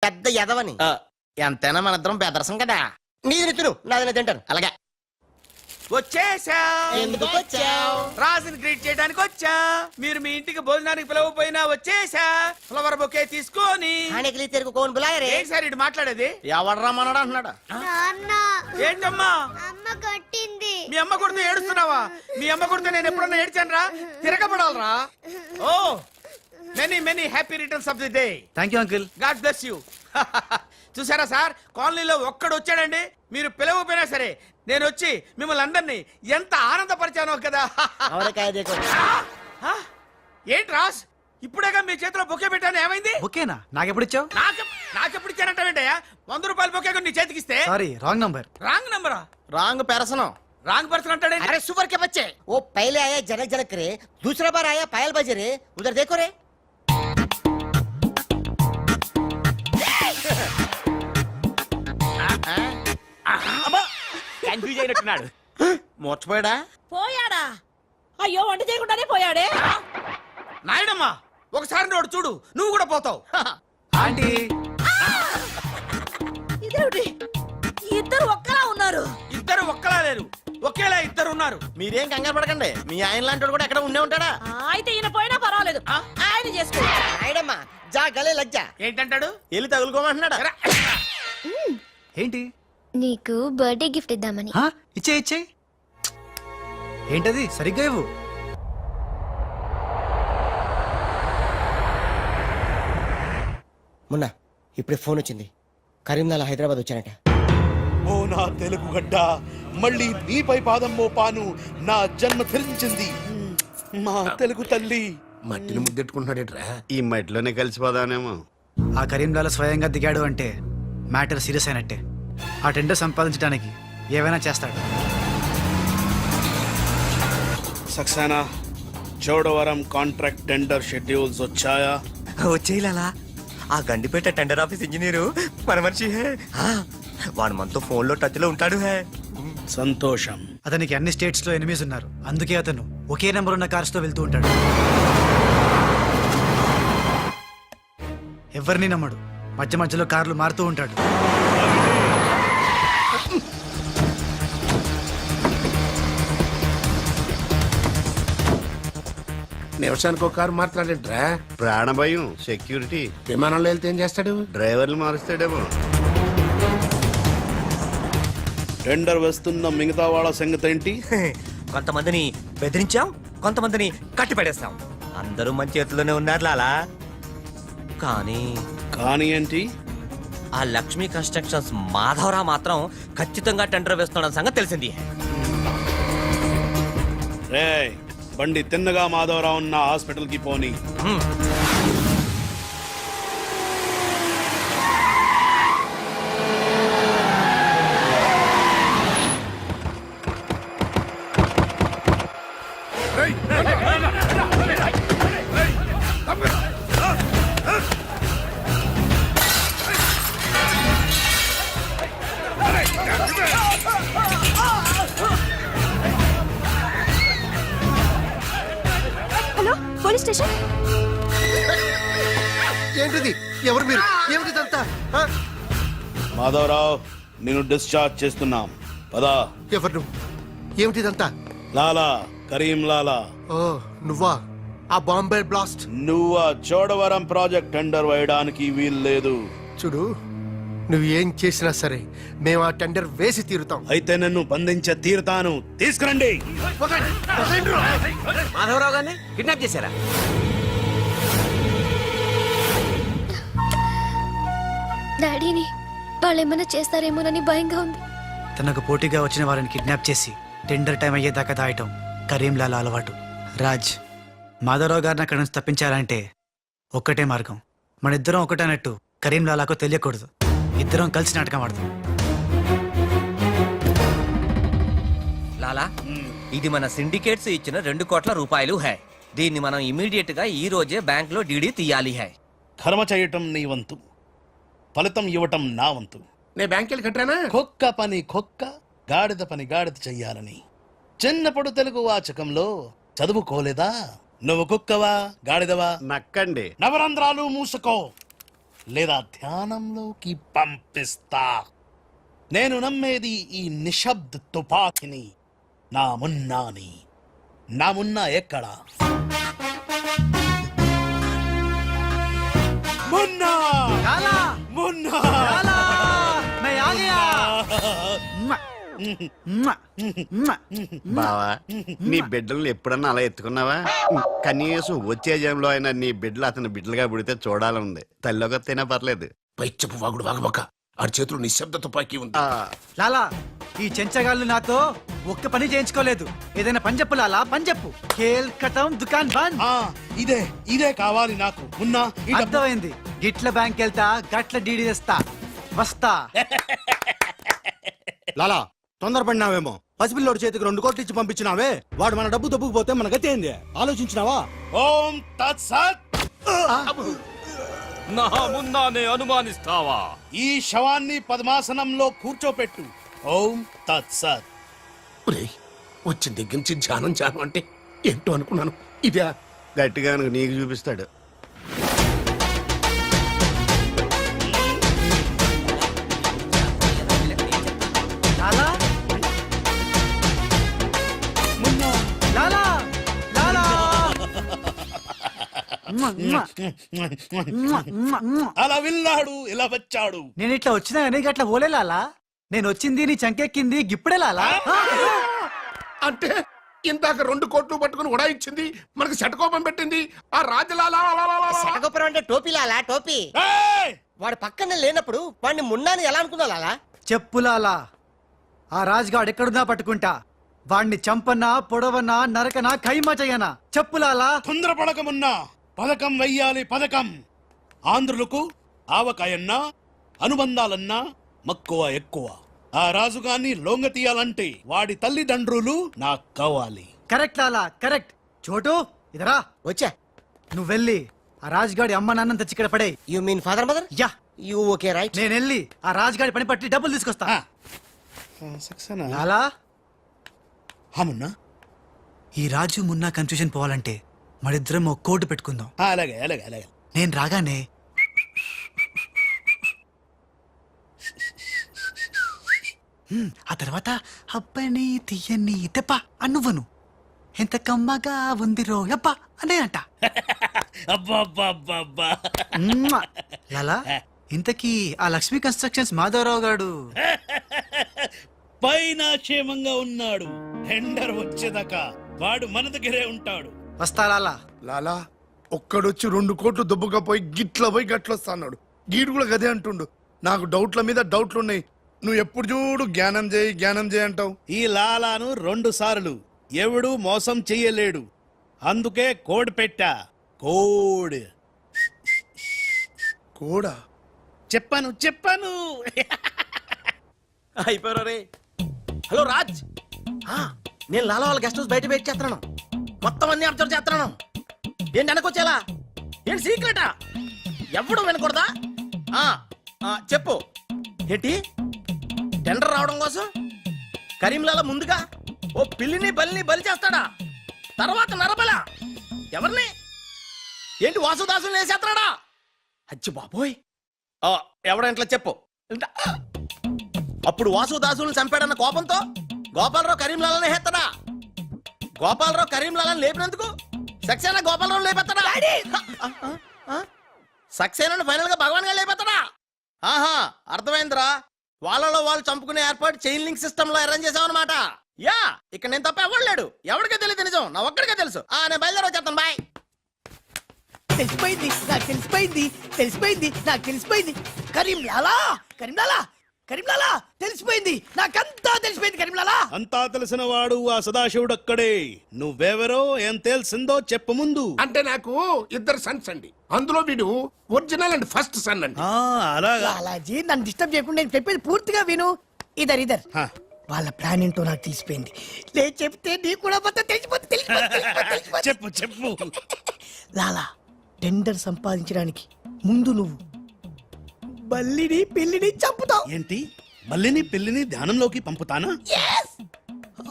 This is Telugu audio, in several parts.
పెద్ద ఎదవని ఎంతైనా మన ఇద్దరం బెదరసం కదా. నీది తిను, నాది తింటాను. అలాగే వచ్చేసా. ఎందుకు వచ్చావు? రాజుని గ్రీట్ చేయడానికి వచ్చా. మీరు మీ ఇంటికి భోజనానికి పిలవపోయినా వచ్చేసా. ఫ్లవర్ బొకే తీసుకొని. తెరుగు కోన్ బులాయరే. ఏంటి సార్ ఇటు మాట్లాడేది? ఎవడరా మనడు అంటున్నాడు. ఏంటమ్మా అమ్మ కొట్టింది. మీ అమ్మ కొడితే ఏడుస్తున్నావా? మీ అమ్మ కొడితే నేను ఎప్పుడన్నా ఏడ్చాను రా? తిరగబడాలరా. Oh many many happy returns of the day. Thank you uncle. God bless you. చూసారా సార్, కాలనీలో ఒక్కడు వచ్చాడండి. మీరు పిలవపోయినా సరే నేను వచ్చి మిమ్మల్ని అందరినీ ఎంత ఆనందపరిచానో కదా. ఏంటి రాస్, ఇప్పుడేగా మీ చేతిలో బొకే పెట్టాను, ఏమైంది? ఓకేనా? నాకెప్పుడు ఇచ్చావు? నాకెప్పుడు ఇచ్చానంటావేంటయ్యా? 100 రూపాయల బొకే నీ చేతికిస్తే. Sorry, wrong number. రాంగ్ నంబరా? Wrong person. రాంగ్ పర్సన్ అంటాడే. अरे सुपर के बच्चे, वो पहले आया जनक जनक रे, दूसरा बार आया पायल बजे रे, उधर देखो रे. కన్ఫ్యూజ్ అయినట్టున్నాడు. మోర్చిపోయాడా? పోయాడా? అయ్యో, వంట చేయకుండానే పోయాడే. నాయుడమ్మా, ఒకసారి నోడు చూడు, నువ్వు కూడా పోతావు. ఆంటీ, ఇదేమిటి, ఇద్దరు ఒక్కలా ఉన్నారు. ఇద్దరు ఒక్కలా లేరు, ఒకేలా ఇద్దరు ఉన్నారు. మీరేం కంగారు పడకండి, మీ ఆయన లాంటి కూడా ఎక్కడ ఉండే ఉంటాడా. అయితే ఈయన పోయినా పర్వాలేదు, ఆయన చేసుకో. నాయుడమ్మా, జా గలే లజ్జా. ఏంటంటాడు? వెళ్ళి తగులుకోమంటున్నాడా? ఏంటి? నీకు బర్త్డే గిఫ్ట్ ఇద్దామని. ఇచ్చే ఇచ్చే. ఏంటది? సరిగ్గా ఇవ్వు. మొన్న ఇప్పుడే ఫోన్ వచ్చింది, కరీంనాలా హైదరాబాద్ వచ్చానట. ఓ నా తెలుగు గడ్డ, మళ్ళీ నీపై పాదం మోపాను, నా జన్మ ధరించింది మా తెలుగు తల్లి. మట్టిని ముద్దెట్టుకుంటున్నాడేట్రా? ఈ మట్టిలోనే కలిసిపోదానేమో. ఆ కరీంలాల స్వయంగా దిగాడు అంటే మ్యాటర్ సీరియస్ అయినట్టే. ఆ టెండర్ సంపాదించడానికి ఏవైనా చేస్తాడు. Saxena, Chodavaram contract tender schedules వచ్చాయా? వచ్చేయాలా? ఆ గండిపేట టెండర్ ఆఫీస్ ఇంజనీరు మన మనిషి హే. వాడు మనతో ఫోన్ లో టచ్ లో ఉంటాడు హే. సంతోషం. అతనికి అన్ని స్టేట్స్ లో ఎనిమీస్ ఉన్నారు, అందుకే అతను ఒకే నెంబర్ ఉన్న కార్స్ తో వెళ్తూ ఉంటాడు. ఎవరిని నమ్మడు, మధ్య మధ్యలో కార్లు మారుతూ ఉంటాడు. నిమిషానికి ఒక కారు మాట్లాడేట్రా? ప్రాణభయం, సెక్యూరిటీ. విమానంలో వెళ్తే ఏం చేస్తాడు? డ్రైవర్లు మారుస్తాడేమో. టెండర్ వేస్తున్న మిగతా వాళ్ళ సంగతి ఏంటి? కొంతమందిని బెదిరించాం, కొంతమందిని కట్టి పడేస్తాం. అందరూ మన చేతిలోనే ఉన్నారు లాలా. కానీ ఏంటి? ఆ లక్ష్మీ కన్స్ట్రక్షన్స్ మాధవరావు మాత్రం ఖచ్చితంగా టెండర్ వేస్తున్న సంగతి తెలిసింది. రే, బండి తిన్నగా మాధవరావు ఉన్న హాస్పిటల్ కి పోని. Hello, police station. ఏంటిది? ఎవరు మీరు? ఏమిటిదంతా? మాధవరావు, నేను డిశ్చార్జ్ చేస్తున్నాం. పదా. ఎవరు నువ్వు? ఏమిటిదంతా? లాలా, కరీం లాలా. ఓ నువ్వా? ఆ బాంబే బ్లాస్ట్. నువ్వు ఆ చోడవరం ప్రాజెక్ట్ టెండర్ వేయడానికి వీల్లేదు. చూడు, నువ్వు ఏం చేసినా సరే మేము ఆ టెండర్ వేసి తీరుతాం. అయితే నన్ను బంధించ తీరుతాను. తీసుకురండి. మాధవరావు గారిని కిడ్నాప్ చేశారా? డాడీని వాళ్ళు ఏమైనా చేస్తారేమోనని భయంగా ఉంది. తనకు పోటీగా వచ్చిన వారిని కిడ్నాప్ చేసి టెండర్ టైం అయ్యేదాకా దాయటం కరీంలాల అలవాటు. రాజ్, మాధవరావు గారిని అక్కడి నుంచి తప్పించాలంటే ఒక్కటే మార్గం. మన ఇద్దరం ఒకటన్నట్టు కరీంలాలాకు తెలియకూడదు. ఇద్దరం కలిసి నాటకం ఆడదాం. లాలా, ఇది మన సిండికేట్స్ ఇచ్చిన 2 కోట్ల రూపాయలు హై. దీన్ని మనం ఇమీడియట్ గా ఈ రోజే బ్యాంక్ లో డీడీ తీయాలి హై. కర్మ చేయటం నీ వంతు, ఫలితం ఇవ్వటం నా వంతు. నేను బ్యాంక్ వెళ్ళి కట్టానా? కుక్క పని కుక్క, గాడిద పని గాడిద చెయ్యాలని చిన్నప్పుడు తెలుగు వాచకంలో చదువుకోలేదా? నువ్వు కుక్కవా గాడిదవా? నక్కండి. నవరంధ్రాలు మూసుకో. లేదా ధ్యానంలోకి పంపిస్తా. నేను నమ్మేది ఈ నిశ్శబ్ద తుపాకిని, నా మున్నాని. నా మున్నా ఎక్కడా? మున్నా! లాలా మున్నా! లాలా मैं आ गया బావా నీ బిడ్డలను ఎప్పుడన్నా అలా ఎత్తుకున్నావా? కనీసం వచ్చే జంలో అయినా నీ బిడ్డలు అతని బిడ్డలుగా పుడితే చూడాలనుంది. తల్లిలోకొత్తైనా పర్లేదు. పై చెప్పు వాగుడు వాగబక్క. ఆడి చేతులు నిశ్శబ్ద తుపాకీ ఉంది. లాలా ఈ చెంచగాళ్ళు నాతో ఒక్క పని చేయించుకోలేదు. ఏదైనా పని చెప్పు లాలా, పని చెప్పు. ఖేల్ కటం దుకాన్ బంద్. ఇదే కావాలి నాకు. మున్నా ఈ డబ్బు- అర్థమైంది. గిట్ల బ్యాంక్ వెళ్తా, గట్ల డీడీ తెస్తా, వస్తా. లాలా తొందరపడినావేమో. పసిపిల్లోడి చేతికి 2 కోట్లు ఇచ్చి పంపించినావే, వాడు మన డబ్బు దబ్బుకుపోతే మన గతి ఏంది ఆలోచించినావా? ఓం తత్సత్. నా మున్నానే అనుమానిస్తావా? ఈ శవాన్ని పద్మాసనంలో కూర్చోపెట్టు. ఓం తత్సత్. ఒరేయ్, వచ్చిన దగ్గర నుంచి ధ్యానం ధ్యానం అంటే ఏంటో అనుకున్నాను. ఇదే గట్టిగా నీకు చూపిస్తాడు. లాలా లాలా లాలా అలా వెళ్ళాడు, ఇలా వచ్చాడు. నేను ఇట్లా వచ్చినా కానీ గట్ల ఓలే లాలా. నేను వచ్చింది నీ చంకెక్కింది గిప్పుడే లాలా. అంటే ఇందాక 2 కోట్లు పట్టుకుని ఉడాయించింది, మనకి శటకోపం పెట్టింది ఆ రాజలాలా. శటగొప్పరం అంటే టోపీ లాలా, టోపీ. ఏయ్! వాడు పక్కన లేనప్పుడు వాడిని మున్నాని ఎలా అనుకున్నా లాలా? చెప్పు లాలా. ఆ రాజుగాడు ఎక్కడున్నా పట్టుకుంటా. వాణ్ణి చంపనా, పొడవనా, నరకనా, ఖైమా చెయ్యనా? చెప్పు లాలా. తొందరపడకమున్నా. పథకం వెయ్యాలి, పథకం. ఆంధ్రులకు ఆవకాయన్నా అనుబంధాలన్నా మక్కువ ఎక్కువ. ఆ రాజుగాన్ని లొంగ తీయాలంటే వాడి తల్లిదండ్రులు నాకు కావాలి. కరెక్ట్ లాలా, కరెక్ట్. చోటు ఇదరా. వచ్చా. నువ్వు వెళ్ళి ఆ రాజుగాడి అమ్మ నాన్న తెచ్చి ఇక్కడ పడే. You mean father mother? Yeah, you okay right. నేను వెళ్ళి ఆ రాజుగాడి పని పట్టి డబ్బులు తీసుకొస్తా. లాలా, మున్నా ఈ రాజు మున్నా కన్ఫ్యూజన్ పోవాలంటే మరిద్దరం ఒక కోడ్ పెట్టుకుందాం. అలాగే అలాగే అలాగే. నేను రాగానే ఆ తర్వాత అబ్బని తీయని తెప్ప అన్నువ్వను. ఎంత కమ్మగా ఉంది రోయప్ప అనే అంట. అబ్బా లాలా, ఇంతకీ ఆ లక్ష్మీ కన్స్ట్రక్షన్స్ మాధవరావు గాడు పైన క్షేమంగా ఉన్నాడు. టెండర్ వచ్చేదాకా వాడు మన దగ్గరే ఉంటాడు. వస్తా లాలా. లాలా ఒక్కడొచ్చి 2 కోట్లు దుబ్బుగా పోయి గిట్ల పోయి గట్లొస్తాడు. గీడు కూడా గదే అంటుండు. నాకు డౌట్ల మీద డౌట్లున్నాయి. నువ్వు ఎప్పుడు చూడు జ్ఞానం చేయి అంటావు. ఈ లాలాను 2 సార్లు ఎవడు మోసం చెయ్యలేడు. అందుకే కోడ్ పెట్టా. కోడ్ కూడా చెప్పాను. అయిపోయారు రే. హలో రాజ్, నేను లాలా వాళ్ళ గెస్ట్ హౌస్ బయట వెయిట్ చేస్తున్నాను. మొత్తం అన్ని అబ్జర్వ్ చేస్తున్నాను. ఏంటి వెనకొచ్చేలా? ఏంటి సీక్రెటా? ఎవడు వినకూడదా? చెప్పు. ఏంటి టెండర్ రావడం కోసం కరీంలాలా ముందుగా ఓ పిల్లిని బలిని బలి చేస్తాడా? తర్వాత నరబల ఎవరిని? ఏంటి వాసుదాసుని వేసేస్తాడా? అచ్చి బాబోయ్, ఎవడంట్లా చెప్పు. అప్పుడు వాసుదాసులను చంపాడన్న కోపంతో గోపాలరావు కరీంలాలని హేస్తాడా? గోపాలరావు కరీంలాలని లేపినందుకు సక్సేనా గోపాలరావు లేపెత్తాడా? సక్సేనాను ఫైనల్ గా భగవాన్ గా లేపెత్తాడా? ఆహా, అర్థమైందిరా. వాళ్ళలో వాళ్ళు చంపుకునే ఏర్పాటు చైన్ లింక్ సిస్టమ్ లో అరేంజ్ చేసామన్నమాట. యా, ఇక్కడ నేను తప్ప ఎవడు లేడు. ఎవరికే తెలియదు నిజం, నా ఒక్కడికే తెలుసు. నేను బయలుదేరి వచ్చేస్తాను. బాయ్. తెలిసిపోయింది నాకు, తెలిసిపోయింది నాకు, తెలిసిపోయింది. కరీంలాలా తెలిసిపోయింది నాకంతా, తెలిసిపోయింది కరీంలాలా. అంతా తెలిసిన వాడు ఆ సదాశివుడు అక్కడే. నువ్వెవరో ఏం తెలిసిందో చెప్పు ముందు. అంటే నాకు 2 సన్స్ అండి. అందులో వీడు ఒరిజినల్ అండ్ ఫస్ట్ సన్ అండి. అలాగా. లాలాజీ నన్ను డిస్టర్బ్ చేయకుండా నేను చెప్పేది పూర్తిగా విను. ఇదర్ వాళ్ళ ప్లాన్ ఏంటో నాకు తెలిసిపోయింది. నేను చెప్తే నీకు కూడా మొత్తం తెలిసిపోతుంది. చెప్పు. లాలా, టెండర్ సంపాదించడానికి ముందు నువ్వు బల్లిని పిల్లిని చంపుతావు. ఏంటి? మల్లిని పిల్లిని ధ్యానంలోకి పంపుతానా?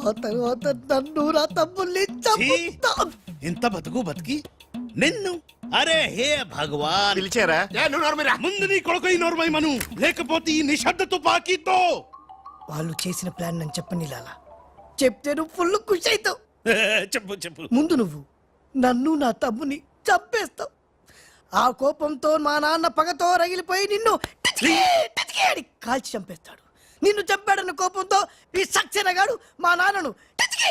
ఆ తర్వాత నన్ను నా తమ్ముల్ని చంపుతావు. ఇంత బతుకి నిన్ను అరే హే భగవాన్ పిలిచారా? ముందు నీ కొడుకు ఈ నోర్మై మను లేకపోతే ఈ నిశ్శబ్ద తుపాకీతో వాళ్ళు చేసిన ప్లాన్ నన్ను చెప్పని లాలా చెప్తే నువ్వు ఫుల్ ఖుషి అవుతావు. చెప్పు చెప్పు ముందు నువ్వు నన్ను నా తమ్ముని చంపేస్తావు. ఆ కోపంతో మా నాన్న పగతో రగిలిపోయి నిన్ను టిచ్కి టిచ్కి అని కాల్చి చంపేస్తాడు. నిన్ను చంపాడన్న కోపంతో ఈ సక్సేనా గాడు మా నాన్నను టిచ్కి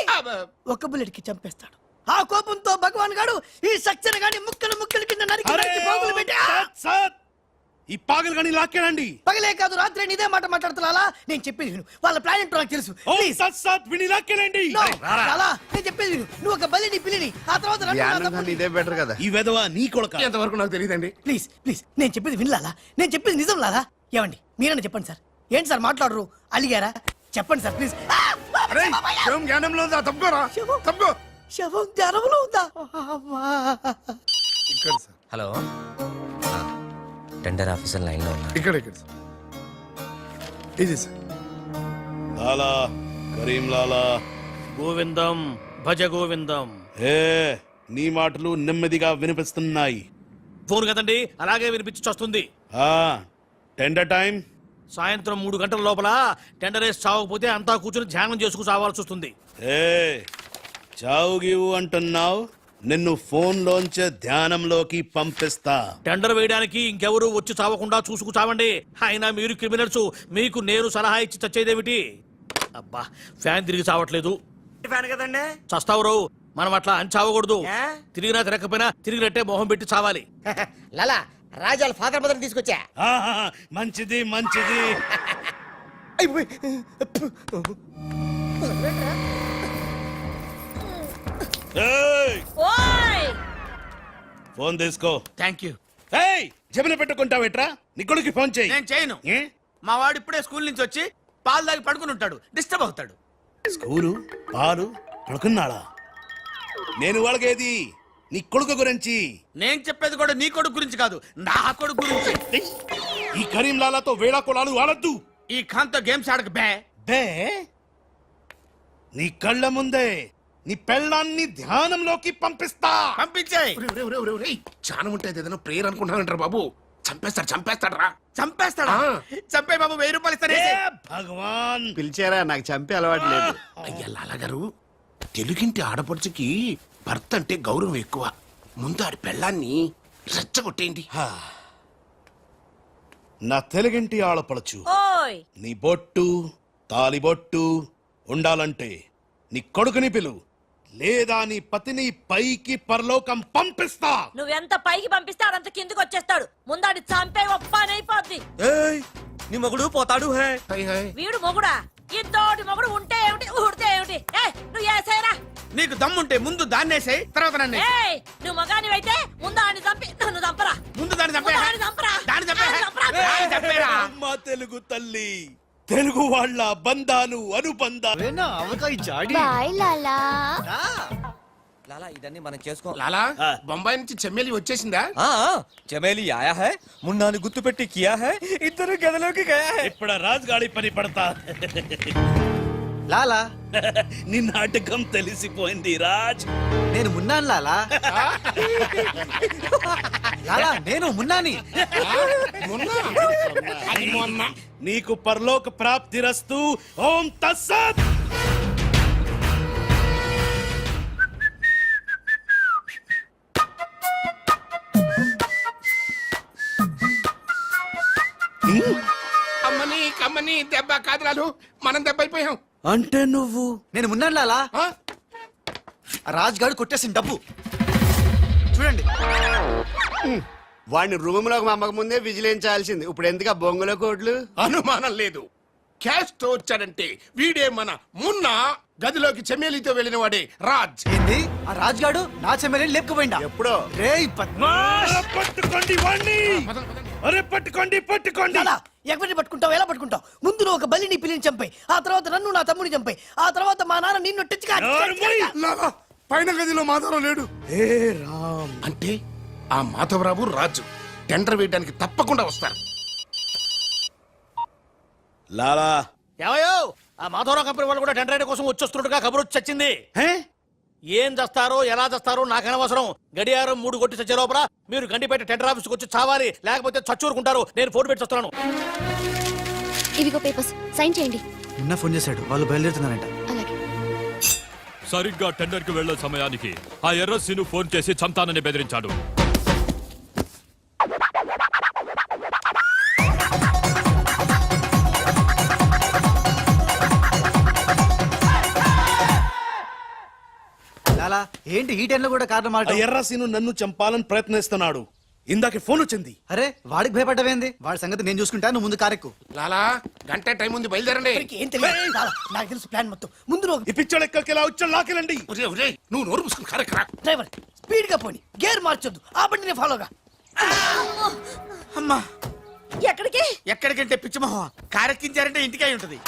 ఒక బుల్లెట్కి చంపేస్తాడు. ఆ కోపంతో భగవాన్ గాడు ఈ సక్సేనా గాని ముక్కలు ముక్కలు కింద నరికి అరే నరికి పోగులు పెట్టి సత్ సత్ ఈ పాగలు కానీ లాక్కేనండి. పగలే కాదు రాత్రి ఇదే మాట మాట్లాడుతున్నా. నేను చెప్పేది విను. వాళ్ళ ప్లాన్ ఏంటో నాకు తెలుసు. ఓ Please. సత్ సత్ విని లాక్కేనండి. No. లాలా, నేను చెప్పేది విను. నువ్వు ఒక బలిని పిల్లిని ఆ తర్వాత నన్ను నా ధ్యానం తమ్ముడిని. ఇదే బెటర్ కదా. ఈ వెధవ నీ కొడుక ఎంతవరకు నాకు తెలియదండి. ప్లీజ్ ప్లీజ్ నేను చెప్పేది వినలాలా. నేను చెప్పేది నిజం లాలా. ఏమండి మీరన్నా చెప్పండి సార్. ఏంటి సార్ మాట్లాడరు? అలిగారా? చెప్పండి సార్ ప్లీజ్. జ్ఞానంలో ఉందా? తప్పుకోరా, శవం. తప్పుకో. శవం జ్వరంలో ఉందా? అమ్మా. ఇక్కడ sir, hello tender officer line లో ఉన్నా. ఇక్కడ ఇక్కడ సార్. ఇది సార్. లాలా కరీం లాలా గోవిందం భజ గోవిందం. హే నీ మాటలు నెమ్మదిగా వినిపిస్తున్నాయి. ఫోన్ కదండి అలాగే వినిపించి వస్తుంది. ఆ టెండర్ టైం సాయంత్రం 3 గంటల లోపల టెండర్ వేసి చావకపోతే అంతా కూర్చొని ధ్యానం చేసుకు చావాల్సి వస్తుంది. ఏ చావు గీవు అంటున్నావు, నిన్ను ఫోన్ లోంచే ధ్యానంలోకి పంపిస్తా. టెండర్ వేయడానికి ఇంకెవరు వచ్చి చావకుండా చూసుకు చావండి. అయినా మీరు క్రిమినల్స్, మీకు నేను సలహా ఇచ్చి చచ్చేదేమిటి? అబ్బా ఫ్యాన్ తిరిగి చావట్లేదు. కదండి చస్తావు రావు. మనం అట్లా అని చావకూడదు. తిరిగినా తిరగకపోయినా తిరిగినట్టే మొహం పెట్టి చావాలి. లాలా రాజాల ఫాదర్ మదర్ తీసుకొచ్చా. ఆహా, మంచిది మంచిది. ఏయ్, ఫోన్ తీసుకో. Thank you. ఏయ్ జమిన పెట్టుకుంటావేట్రా? నీ కొడుకు ఫోన్ చేయి. నేను చేయను. ఏ? మా వాడు ఇప్పుడే స్కూల్ నుంచి వచ్చి పాలు తాగి పడుకుని ఉంటాడు. డిస్టర్బ్ అవుతాడు. స్కూలు పాలు పడుకున్నాడా? నేను వాళ్ళకేది నీ కొడుకు గురించి. నేను చెప్పేది కూడా నీ కొడుకు గురించి కాదు, నా కొడుకు గురించి. ఏయ్, ఈ కరీం లాలాతో వేళా కొలాలు ఆడద్దు. ఈ ఖాన్తో గేమ్స్ ఆడక బే. బే నీ కళ్ళ ముందే నీ పెళ్ళాన్ని ధ్యానంలోకి పంపిస్తా. పంపించేయ్. చాలా ఉంటుంది ఏదైనా ప్రేయర్ అనుకుంటానంటారు బాబు. చంపేస్తాడు రా. చంపేస్తాడా? చంపే బాబు 1000 రూపాయలు ఇస్తానే. ఏ భగవాన్ పిలిచారా? నాకు చంపే అలవాటు లేదు. అయ్యా లాలగారు, తెలుగింటి ఆడపడుచుకి భర్త అంటే గౌరవం ఎక్కువ. ముందు ఆడి పెళ్ళాన్ని రెచ్చగొట్టేయండి. నా తెలుగింటి ఆడపడచ్చు నీ బొట్టు తాలిబొట్టు ఉండాలంటే నీ కొడుకుని పిలు, లేదా నీ పతిని పైకి పరలోకం పంపిస్తా. నువ్వెంత పైకి పంపిస్తే ఆడంత కిందకి వచ్చేస్తాడు. ముందాడి చంపే ఒప్పనైపోద్ది. ఏయ్ నీ మొగుడు పోతాడు హే. వీడు మొగుడా? ఇంతోటి మొగుడు ఉంటే ఏమిటి, ఊడితే ఏమిటి? నువ్వు ఏసేరా. నీకు దమ్ముంటే ముందు దాన్నేసేయ్, తర్వాత నన్ను ఏయ్ నువ్వు మగానివైతే ముందు ఆడిని చంపి నన్ను చంపరా. ముందు దాన్ని చంపే. ముందు ఆడిని చంపరా. దాన్ని చంపే. ఆడిని చంపరా. దాన్ని చంపేరా. అమ్మ తెలుగు తల్లి, తెలుగు వాళ్ళ బంధాలు అనుబంధాలు. బాయ్ లాలా. లాలా ఇదన్నీ మనం చేసుకో. లాలా బొంబాయి నుంచి చెమ్మేలి వచ్చేసిందా? చమేలి ఆయా హై, మున్నాని గుర్తు పెట్టి కియా హై, ఇద్దరు గదిలోకి గయా హై. ఇప్పుడు రాజుగాడి పని పడతా. లాలా నీ నాటకం తెలిసిపోయింది రాజ్. నేను మున్నాను లాలా. లాలా నేను మున్నాని. నీకు పరలోక ప్రాప్తిరస్తు. ఓం తస్సత్. అమ్మని కమ్మని దెబ్బ కాదురాలు, మనం దెబ్బ అయిపోయాం. అంటే నువ్వు నేను మున్నాను లాలా. ఆ? రాజ్ గారు కొట్టేసిన డబ్బు చూడండి. వాడిని రూమ్ లోకి మమ్మక ముందే విజిలించాల్సింది. ఇప్పుడు ఎందుకు ఆ బొంగుల కోట్లు? అనుమానం లేదు. క్యాష్ తో వచ్చాడంటే వీడే మన మున్న. గదిలోకి చెమ్మేలితో వెళ్ళిన వాడే రాజ్. ఏంది ఆ రాజ్ గాడు నా చెమ్మెల్ని లేపుకుపోయిందా? ఎప్పుడో. రేయ్ పద్మాష్. పట్టుకోండి వాణ్ణి. అరే పట్టుకోండి పట్టుకోండి. లాలా, ఎవరిని పట్టుకుంటావు? ఎలా పట్టుకుంటావు? ముందు నువ్వు ఒక బలిని పిల్లిని చంపాయి, ఆ తర్వాత నన్ను నా తమ్ముని చంపాయి, ఆ తర్వాత మా నాన్న నిన్ను టిచ్చుగా లాలా, పైన గదిలో మాధవరావు లేడు. హే రామ్. అంటే ఆ మాధవరావు రాజు టెండర్ వేయడానికి తప్పకుండా వస్తారు. లాలా ఏమయ్యో ఆ మాధవరావు కంపెనీ వాళ్ళు కూడా టెండర్ కోసం వచ్చేస్తున్నట్టుగా కబురు వచ్చి వచ్చింది. హే ఏం చేస్తారో ఎలా చేస్తారో నాకు అనవసరం. గడియారం 3 కొట్టి చచ్చే లోపల మీరు గండిపేట టెండర్ ఆఫీస్కి వచ్చి చావాలి, లేకపోతే చచ్చూరుకుంటారు. నేను ఫోన్ పెట్టి వస్తున్నాను. ఇవిగో పేపర్స్, సైన్ చేయండి. నిన్న ఫోన్ చేశాడు, వాళ్ళు బయలుదేరుతున్నారంట. అలాగే. సరిగ్గా టెండర్ కి వెళ్లే సమయానికి ఆ ఎర్రస్సీను ఫోన్ చేసి చంతానని బెదిరించాడు. లాలా ఏంటి ఈ టైంలో కూడా కారణం ఆ మాట? ఎర్రసీను నన్ను చంపాలని ప్రయత్నిస్తున్నాడు. ఇందాక ఫోన్ వచ్చింది. అరే వాడికి భయపడ్డవేంది? వాడి సంగతి నేను చూసుకుంటా, నువ్వు ముందు కారెక్కు. లాలా గంట టైం ఉంది, బయలుదేరండి. ఏం తెలియదు చాలా, నాకు తెలుసు ప్లాన్ మొత్తం. ముందు నువ్వు ఈ పిచ్చోడు ఎక్కడికి ఇలా వచ్చాడు, లాకెళ్ళండి. నువ్వు నోరు మూసుకుని కరెక్ట్. డ్రైవర్ స్పీడ్ గా పోని, గేర్ మార్చొద్దు, ఆ బండిని ఫాలోగా. అమ్మా ఎక్కడికి? ఎక్కడికంటే పిచ్చిమోహం కారెక్కించారంటే ఇంటికి అయి ఉంటది.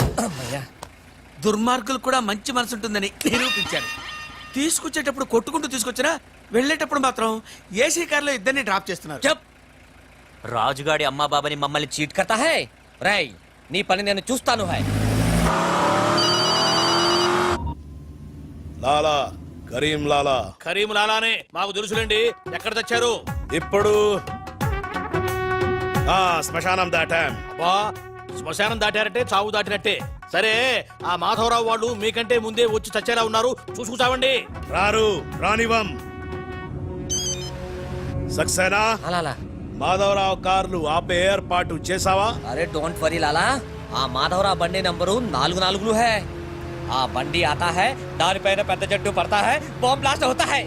దుర్మార్గులు కూడా మంచి మనసు ఉంటుందని నిరూపించారు. తీసుకొచ్చేటప్పుడు కొట్టుకుంటూ తీసుకొచ్చినా వెళ్ళేటప్పుడు మాత్రం ఏసీ కార్లో ఇద్దరిని డ్రాప్ చేస్తున్నారు. రాజుగాడి అమ్మా బాబాని మమ్మల్ని చీట్ కర్తా హై. రై నీ పని నేను చూస్తాను హై. లాలా కరీం లాలా. కరీం లాలానే మాకు తెలుసులేండి. ఎక్కడ తెచ్చారు? ఇప్పుడు శ్మశానం దాటాం. అబ్బా శ్మశానం దాటారంటే చావు దాటినట్టే. సరే ఆ మాధవరావు వాళ్ళు మీకంటే ముందే వచ్చి చచ్చేలా ఉన్నారు, చూసుకుంటామండి. రారు, రానివం. సక్సేనా లాలా మాధవరావు కార్లు ఆపే ఏర్పాటు చేసావా? అరే డోంట్ వరీ లాలా, ఆ మాధవరావు బండి నంబరు 44 హై. ఆ బండి ఆతా హై, దానిపైన పెద్ద జట్టు పడతా హై, బాంబ్ బ్లాస్ట్ అవుతా హై.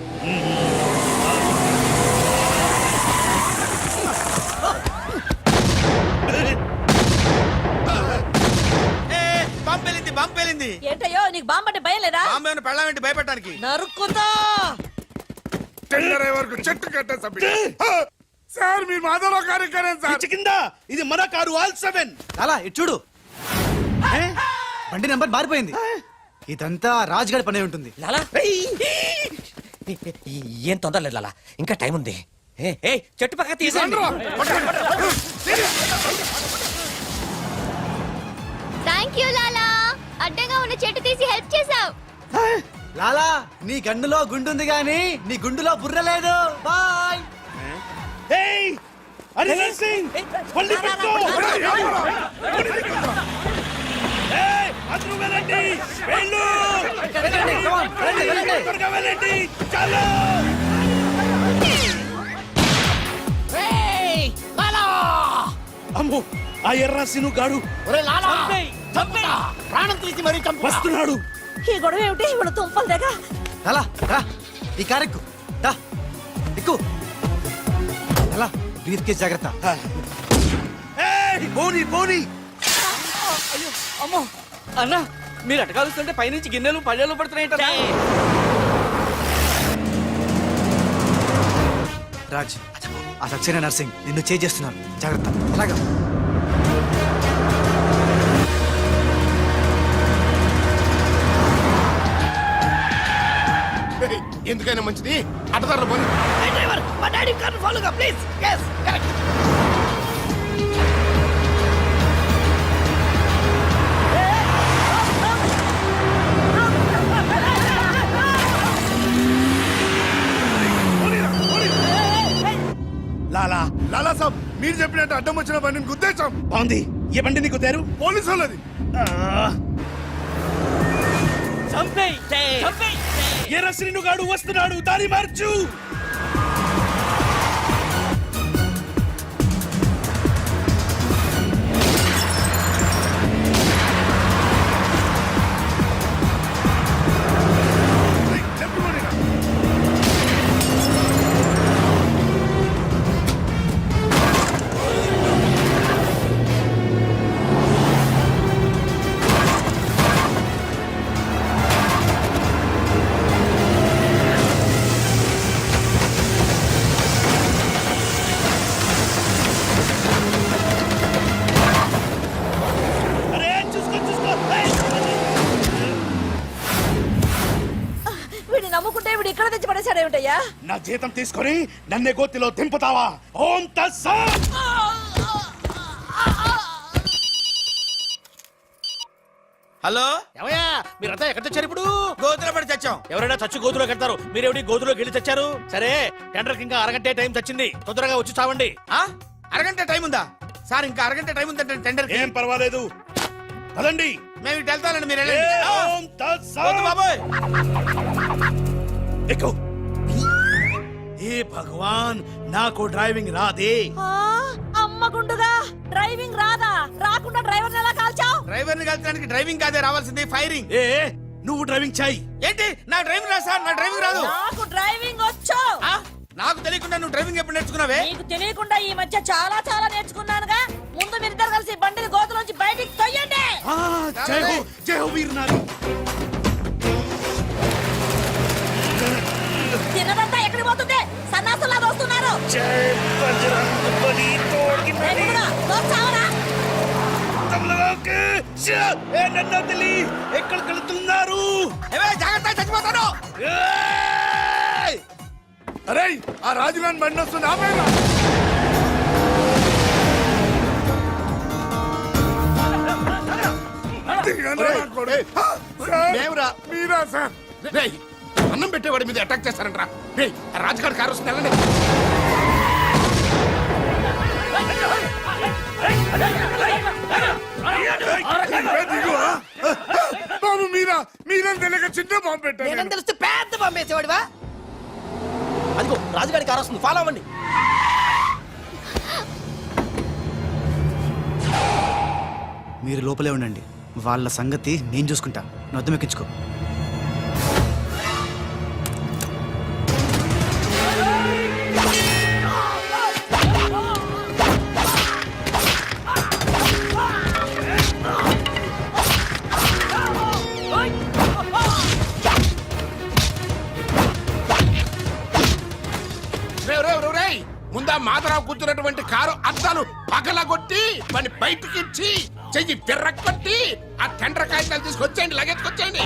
పంపేలింది. ఏంటయ్యో నీకు బాంబంటే భయం లేదా? బాంబేను పెళ్ళామేంటి భయపెట్టడానికి? నరుక్కుతా. వరకు చెట్టు కట్టేసి సార్ మీ మాధవరావు గారి సార్. పిచ్చి కింద ఇది మన కారు ఆల్-7. లాలా ఇటు చూడు, బండి నెంబర్ మారిపోయింది. ఇదంతా రాజుగాడి పనే ఉంటుంది. లాలా ఏం తొందర లేదు లాలా, ఇంకా టైం ఉంది. చెట్టు పక్క తీసేయండి. థ్యాంక్ యూ లాలా, అడ్డంగా ఉన్న చెట్టు తీసి హెల్ప్ చేసావు. లాలా నీ గన్నులో గుండుంది గాని నీ గుండులో బుర్ర లేదు. బాయ్. ఏయ్ హరిహర్ సింగ్ పల్లి పెట్టు. ఏయ్ అందరూ వెళ్ళండి, వెళ్ళు. త్వరగా వెళ్ళండి, చాలు. అమ్మో ఆ ఎర్రసీను గాడు ప్రాణం తీసి మరీ వస్తున్నాడు. ఈ గొడవ ఏమిటి? ఇవాళ తుంపలు దగ్గర. లాలా రా, ఈ కారెక్కు దా, ఎక్కు. లాలా బ్రీఫ్ కేస్ జాగ్రత్త. ఏయ్ పోనీ పోనీ. అమ్మో అన్నా, మీరు అటకాలుస్తుంటే పైనుంచి గిన్నెలు పళ్ళెలు పడుతున్నాయంట. రాజ్, ఆ సక్సేనా నర్సింగ్ నిన్ను చేస్తున్నారు, జాగ్రత్త. అలాగా ఎందుకైనా మంచిది అటదారు పోనీ. డ్రైవర్ మా డాడీ కార్ ఫాలోగా ప్లీజ్. yes correct. లాలా లాలా సాబ్ మీరు చెప్పినట్టు అడ్డం వచ్చిన బండిని గుద్దేశాం. బాగుంది. ఏ బండి నీకు తేరు? పోలీసు వాళ్ళది. ఎర్రసీను గాడు వస్తున్నాడు, దారి మార్చు. వీడిని నమ్ముకుంటే వీడు ఇక్కడ తెచ్చి పడేశాడేమిటయ్యా? నా జీతం తీసుకొని నన్నే గోతిలో దింపుతావా? ఓం తస్సత్. హలో ఏమయ్యా మీరంతా ఎక్కడ తెచ్చారు ఇప్పుడు గోతులో పడి తెచ్చాం. ఎవరైనా చచ్చి గోతులో కడతారు, మీరేమిటి గోతులోకి వెళ్ళి తెచ్చారు? సరే టెండర్ ఇంకా అరగంటే టైం తెచ్చింది, తొందరగా వచ్చి చావండి. అరగంట టైం ఉందా సార్? ఇంకా అరగంట టైం ఉందంటే టెండర్ ఏం పర్వాలేదు, పదండి. మేము ఇటు వెళ్తానండి, మీరు ఓం తత్సత్. బాబాయ్. ఎక్కు. ఏ భగవాన్, నాకు డ్రైవింగ్ రాదే. అమ్మ గుండుగా డ్రైవింగ్ రాదా? రాకుండా డ్రైవర్ ఎలా కాల్చావు? డ్రైవర్ ని కలిపడానికి డ్రైవింగ్ కాదే రావాల్సింది, ఫైరింగ్. ఏ నువ్వు డ్రైవింగ్ చేయి. ఏంటి నా డ్రైవింగ్ రాదు సార్, నా డ్రైవింగ్ రాదు. నాకు డ్రైవింగ్ వచ్చు. నాకు తెలియకుండా నువ్వు డ్రైవింగ్ ఎప్పుడు నేర్చుకున్నావే? నీకు తెలియకుండా ఈ మధ్య చాలా చాలా నేర్చుకున్నానుగా. ముందు మీరిద్దరు కలిసి బండిని గోతులోంచి బయటికి తొయ్యండి. జై హో, జై హో వీర్ నారి. తిన్నదంతా ఎక్కడికి పోతుంది? సన్నాసులా వస్తున్నారు. జై బజరంగ్ బలి తోడి నరి. తమలకి ఏ నన్ను వదిలి ఎక్కడికి వెళ్తున్నారు? జాగ్రత్త, చచ్చిపోతాను. అరే ఆ రాజుగాని బండి వస్తుంది, ఆపేరా. మీరా సార్? అన్నం పెట్టేవాడి మీద అటాక్ చేస్తారంట్రా. రాజుగారి కారు వస్తుంది, వెళ్ళండి. బాబు మీరా, మీరేం తెలియక చిన్న బాంబు పెట్టారు. నేనేం తెలిస్తే పెద్ద పంపేసేవాడివా? అదిగో రాజుగారి కారు వస్తుంది, ఫాలో అవ్వండి. మీరు లోపలే ఉండండి, వాళ్ళ సంగతి నేను చూసుకుంటా. నొద్దం ఎక్కించుకో. ముందా మాధరావు కూర్చున్నటువంటి కారు అద్దాలు పగలగొట్టి వాడిని బయటికి ఇచ్చి చెయ్యి తిర్రకొట్టి ఆ టెండర్ కాగితాలు తీసుకొచ్చేయండి, లగెత్తుకొచ్చేయండి.